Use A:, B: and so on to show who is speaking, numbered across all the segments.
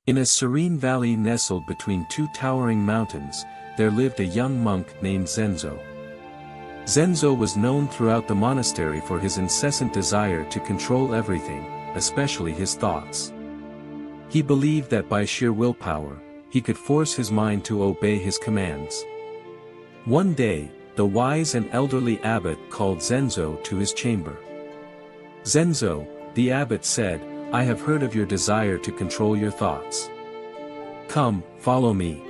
A: In a serene valley nestled between two towering mountains, there lived a young monk named Zenzo. Zenzo was known throughout the monastery for his incessant desire to control everything, especially his thoughts. He believed that by sheer willpower, he could force his mind to obey his commands. One day, the wise and elderly abbot called Zenzo to his chamber. "Zenzo," the abbot said, "I have heard of your desire to control your thoughts. Come, follow me."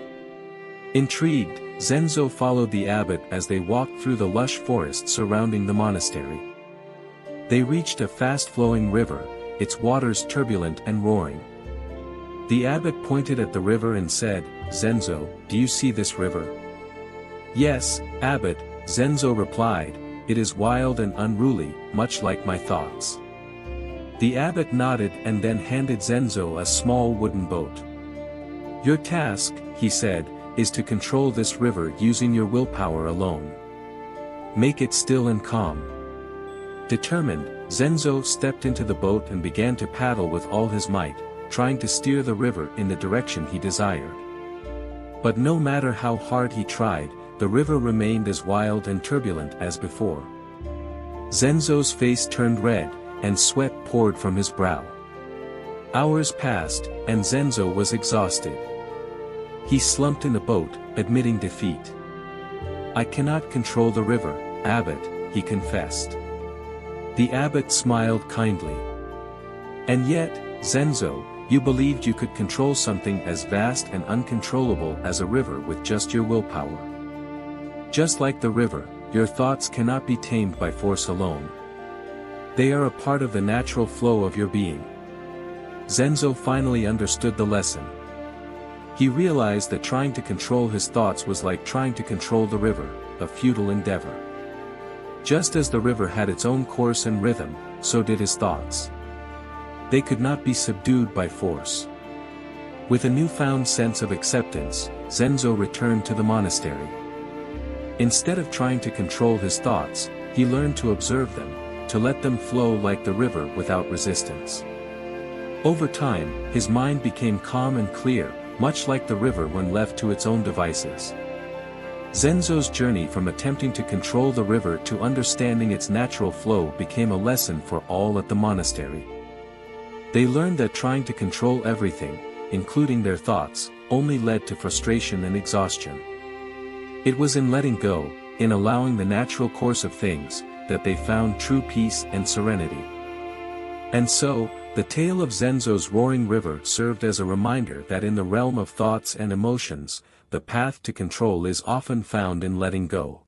A: Intrigued, Zenzo followed the abbot as they walked through the lush forest surrounding the monastery. They reached a fast-flowing river, its waters turbulent and roaring. The abbot pointed at the river and said, "Zenzo, do you see this river?" "Yes, abbot," Zenzo replied, "it is wild and unruly, much like my thoughts." The abbot nodded and then handed Zenzo a small wooden boat. "Your task," he said, "is to control this river using your willpower alone. Make it still and calm." Determined, Zenzo stepped into the boat and began to paddle with all his might, trying to steer the river in the direction he desired. But no matter how hard he tried, the river remained as wild and turbulent as before. Zenzo's face turned red, and sweat poured from his brow. Hours passed, and Zenzo was exhausted. He slumped in the boat, admitting defeat. "I cannot control the river, abbot," he confessed. The abbot smiled kindly. "And yet, Zenzo, you believed you could control something as vast and uncontrollable as a river with just your willpower. Just like the river, your thoughts cannot be tamed by force alone. They are a part of the natural flow of your being." Zenzo finally understood the lesson. He realized that trying to control his thoughts was like trying to control the river, a futile endeavor. Just as the river had its own course and rhythm, so did his thoughts. They could not be subdued by force. With a newfound sense of acceptance, Zenzo returned to the monastery. Instead of trying to control his thoughts, he learned to observe them, to let them flow like the river without resistance. Over time, his mind became calm and clear, much like the river when left to its own devices. Zenzo's journey from attempting to control the river to understanding its natural flow became a lesson for all at the monastery. They learned that trying to control everything, including their thoughts, only led to frustration and exhaustion. It was in letting go, in allowing the natural course of things, that they found true peace and serenity. And so, the tale of Zenzo's roaring river served as a reminder that in the realm of thoughts and emotions, the path to control is often found in letting go.